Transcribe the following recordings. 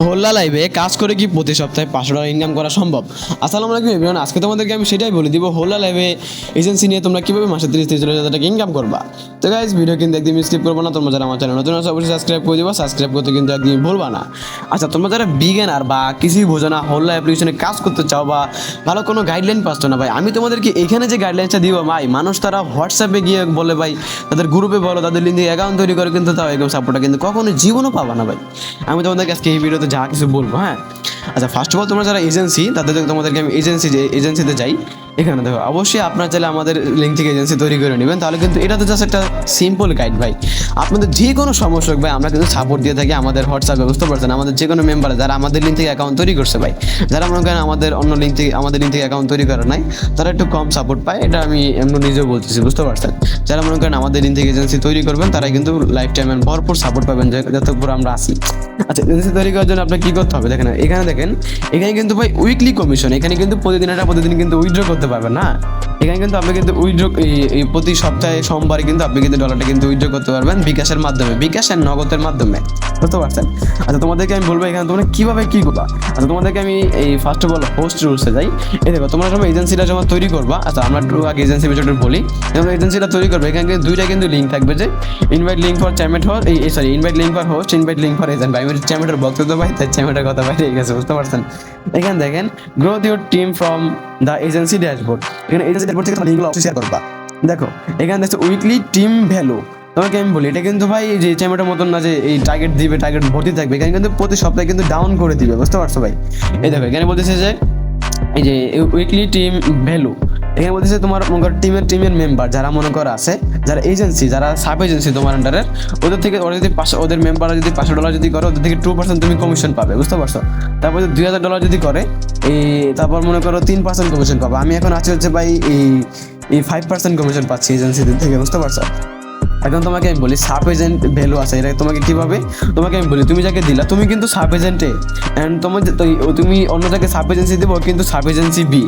হোল্লা লাইভে কাজ করে কি প্রতি সপ্তাহে $500 ইনকাম করা সম্ভব? আসসালামু আলাইকুম এভরিওয়ান, আজকে তোমাদেরকে আমি সেটাই বলে দিব হোল্লা লাইভে এজেন্সি নিয়ে তোমরা কিভাবে মাসে 30-40 হাজার টাকা ইনকাম করবা। তো গাইস, ভিডিও কিন্তু একদম স্কিপ করবো না। তোমরা যারা আমার চ্যানেল নতুন আছে অবশ্যই সাবস্ক্রাইব করে দিবা, সাবস্ক্রাইব করতে কিন্তু একদমই ভুলবা না। আচ্ছা, তোমরা যারা বিগিনার বা কিছুই বোঝো না, হোল্লা অ্যাপ্লিকেশনে কাজ করতে চাও বা ভালো কোনো গাইডলাইন পাচ্ছ না ভাই, আমি তোমাদেরকে এখানে যে গাইডলাইনটা দিব ভাই, মানুষ তারা হোয়াটসঅ্যাপে গিয়ে বলে ভাই, তাদের গ্রুপে বলো, তাদের লিঙ্কে অ্যাকাউন্ট তৈরি করে, কিন্তু তাও এরকম সাপোর্টটা কিন্তু কখনো জীবনও পাবা না ভাই। আমি তোমাদেরকে আজকে এই ভিডিওতে যা কিছু বলবো, হ্যাঁ। আচ্ছা, ফার্স্ট অফ অল তোমরা যারা এজেন্সি, তোমাদেরকে আমি এজেন্সিতে যাই। এখানে দেখো, অবশ্যই আপনারা চাইলে আমাদের লিঙ্ক থেকে এজেন্সি তৈরি করে নেবেন, তাহলে কিন্তু এটা তো জাস্ট একটা সিম্পল গাইড ভাই। আপনাদের যে কোনো সমস্যা হোক ভাই, আমরা কিন্তু সাপোর্ট দিয়ে থাকি আমাদের হোয়াটসঅ্যাপে, বুঝতে পারছেন? আমাদের যে কোনো মেম্বার যারা আমাদের লিঙ্ক থেকে অ্যাকাউন্ট তৈরি করছে ভাই, যারা মনে করেন আমাদের অন্য লিঙ্ক থেকে অ্যাকাউন্ট তৈরি করা নাই, তারা একটু কম সাপোর্ট পায়, এটা আমি এমনি নিজেও বলতেছি, বুঝতে পারছেন? যারা মনে করেন আমাদের লিঙ্ক থেকে এজেন্সি তৈরি করবেন, তারাই কিন্তু লাইফ টাইমের ভরপুর সাপোর্ট পাবেন যতক্ষণ আমরা আসি। আচ্ছা, এজেন্সি তৈরি করার জন্য আপনার কী করতে হবে দেখেন, এখানে কিন্তু ভাই উইকলি কমিশন, এখানে কিন্তু প্রতিদিন কিন্তু উইথড্র করতে পারবেন না। এখানে কিন্তু আপনি কিন্তু উইথড্র এই প্রতি সপ্তাহে সোমবারে কিন্তু আপনি কিন্তু ডলারটা কিন্তু উইথড্র করতে পারবেন বিকাশের মাধ্যমে, বিকাশ আর নগদের মাধ্যমে, বুঝতে পারছেন? আচ্ছা, তোমাদেরকে আমি বলবো এখানে তোমরা কীভাবে কী করবা। আচ্ছা, তোমাদেরকে আমি এই ফার্স্ট অফ অল হোস্ট রুলসে যাই। এই দেখো, তোমরা যখন এজেন্সিটা যখন তৈরি করবা, আচ্ছা আমরা একটু আগে এজেন্সি বিষয়টা বলি। যখন এজেন্সিটা তৈরি করবে, এখানে কিন্তু দুইটা কিন্তু লিঙ্ক থাকবে, যে invite link for Chamet invite link for host, invite link for agent. ভাই, আমি চ্যামেটের বক্তব্য পাই, তাই চ্যামেটের কথা বাইরে গেছে, বুঝতে পারছেন? এখানে দেখেন, growth your team from the agency dashboard. এখানে এজেন্সি ড্যাশবোর্ড থেকে লিঙ্কগুলো অবশ্যই শেয়ার করবা। দেখো, এখানে দেখছো উইকলি টিম ভ্যালু। তোমাকে আমি বলি, এটা কিন্তু ভাই যে চ্যামেটের মতন না যে এই টার্গেট দিবে, টার্গেট ভর্তি থাকবে। এখানে কিন্তু প্রতি সপ্তাহে কিন্তু ডাউন করে দিবে, বুঝতে পারছো ভাই? এই দেখো, এখানে বলতেছে যে এই যে উইকলি টিম ভ্যালু, এখানে বলতেছে তোমার মনে করো টিমের মেম্বার যারা মনে করো আছে, যারা এজেন্সি, যারা সাব এজেন্সি তোমার আন্ডারের, ওদের থেকে ওরা যদি ওদের মেম্বাররা যদি $500 যদি করে, ওদের থেকে 2% তুমি কমিশন পাবে, বুঝতে পারছো? তারপর $2000 যদি করে, তারপর মনে করো 3% কমিশন পাবে। আমি এখন আছি হচ্ছে ভাই এই 5% কমিশন পাচ্ছি এজেন্সিদের থেকে, বুঝতে পারছো? এখন তোমাকে আমি বলি সাব এজেন্ট ভ্যালু আছে, এটা তোমাকে কীভাবে, তোমাকে আমি বলি, তুমি যাকে দিলা তুমি কিন্তু সাব এজেন্টে, অ্যান্ড তুমি অন্য যাকে সাব এজেন্সি দেবো কিন্তু সাব এজেন্সি বি।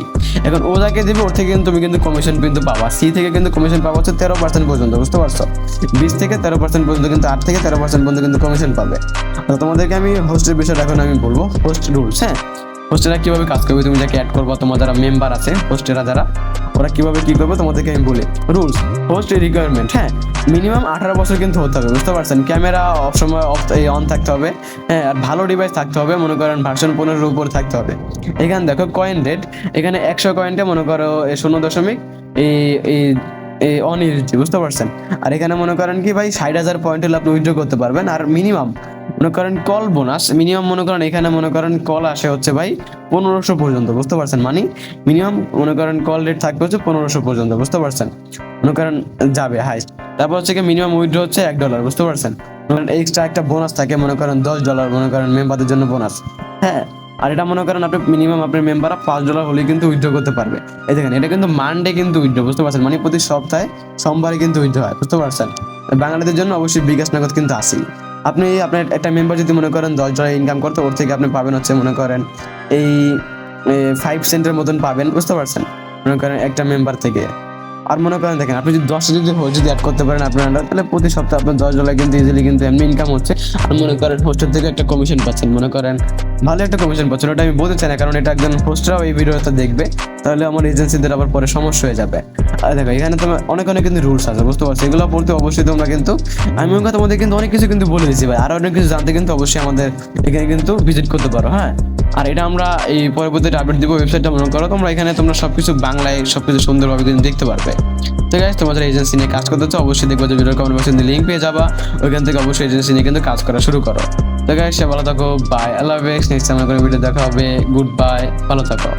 এখন ও যাকে দেবে ওর থেকে কিন্তু তুমি কিন্তু কমিশন কিন্তু পাবা। সি থেকে কিন্তু কমিশন পাবা হচ্ছে 13% পর্যন্ত, বুঝতে পারছো? 20 থেকে 13% পর্যন্ত, কিন্তু 8 থেকে 13% পর্যন্ত কিন্তু কমিশন পাবে। তোমাদেরকে আমি হোস্টের বিষয়টা এখন আমি বলবো, হোস্ট রুলস। হ্যাঁ, হোস্টেরা কীভাবে কাজ করবে, তুমি যাকে অ্যাড করবো, তোমার যারা মেম্বার আছে হোস্টেরা যারা, ওরা কীভাবে কী করবে তোমাদেরকে আমি বলি। রুলস, হোস্ট রিকোয়ারমেন্ট, হ্যাঁ, মিনিমাম 18 বছর কিন্তু হতে হবে, বুঝতে পারছেন? ক্যামেরা সবসময় অন থাকতে হবে, হ্যাঁ, আর ভালো ডিভাইস থাকতে হবে, মনে করেন ভার্সন 15-এর উপর থাকতে হবে। এখানে দেখো কয়েন রেট, এখানে 100 কয়েনটা মনে করো 0.0 অনির্দিষ্ট, বুঝতে পারছেন? আর এখানে মনে করেন কি ভাই 60,000 পয়েন্ট হলে আপনি উইথড্র করতে পারবেন। আর মিনিমাম মনে করেন কল বোনাস, মিনিমাম মনে করেন এখানে মনে করেন কল আসে হচ্ছে ভাই 1500 পর্যন্ত, বুঝতে পারছেন? মানে মিনিমাম মনে করেন কল রেট থাকবে হচ্ছে 1500 পর্যন্ত, বুঝতে পারছেন? মনে করেন যাবে হাইস্ট। তারপর হচ্ছে কি মিনিমাম উইথড্র হচ্ছে $1, বুঝতে পারছেন? এক্সট্রা একটা বোনাস থাকে, মনে করেন $10, মনে করেন মেম্বারদের জন্য বোনাস, হ্যাঁ। আর এটা মনে করেন আপনি মিনিমাম আপনার মেম্বাররা $5 হলেই কিন্তু উইথড্র করতে পারবে। এই দেখেন, এটা কিন্তু মানডে কিন্তু উইথড্র, বুঝতে পারছেন? মানে প্রতি সপ্তাহে সোমবারে কিন্তু উইথড্র হয়, বুঝতে পারছেন? বাঙালিদের জন্য অবশ্যই বিকাশ নগদ কিন্তু আসেই। আপনি আপনার একটা মেম্বার যদি মনে করেন $10 ইনকাম করতে, ওর থেকে আপনি পাবেন হচ্ছে মনে করেন এই 5 সেন্টের মতন পাবেন, বুঝতে পারছেন? মনে করেন একটা মেম্বার থেকে। আর মনে করেন দেখেন, আপনি যদি 10 যদি অ্যাড করতে পারেন আপনার আন্ডার, তাহলে প্রতি সপ্তাহে আপনার $10 কিন্তু ইজিলি কিন্তু এমনি ইনকাম হচ্ছে। আর মনে করেন হোস্টের থেকে একটা কমিশন পাচ্ছেন, মনে করেন ভালো একটা কমিশন পাচ্ছেন। ওটা আমি বলতে চাই না, কারণ এটা একজন হোস্টরাও এই ভিডিওটা দেখবে, তাহলে আমার এজেন্সিদের আবার পরে সমস্যা হয়ে যাবে। আর দেখো, এখানে তোমার অনেক কিন্তু রুলস আছে, বুঝতে পারছো? এগুলো পড়তে অবশ্যই তোমরা কিন্তু, আমি ওই কথা তোমাদের কিন্তু অনেক কিছু কিন্তু বলে দিচ্ছি ভাই। আরও অনেক কিছু জানতে কিন্তু অবশ্যই আমাদের এখানে কিন্তু ভিজিট করতে পারো, হ্যাঁ। আর এটা আমরা এই পরবর্তীতে আপডেট দিব, ওয়েবসাইটটা মনে করো তোমরা, এখানে তোমরা সবকিছু বাংলায় সবকিছু সুন্দরভাবে কিন্তু দেখতে পারবে। তো গাইস, তোমাদের এজেন্সি নিয়ে কাজ করতে চাও অবশ্যই দেখবো যে ভিডিওর কমেন্ট বক্সে লিঙ্ক পেয়ে যাবা, ওইখান থেকে অবশ্যই এজেন্সি নিয়ে কিন্তু কাজ করা শুরু করো। তো গাইস, ভালো থাকো, বাই, আল্লাহ হাফেজ। নেক্সট টাইম কোনো ভিডিও দেখা হবে, গুড বাই, ভালো থাকো।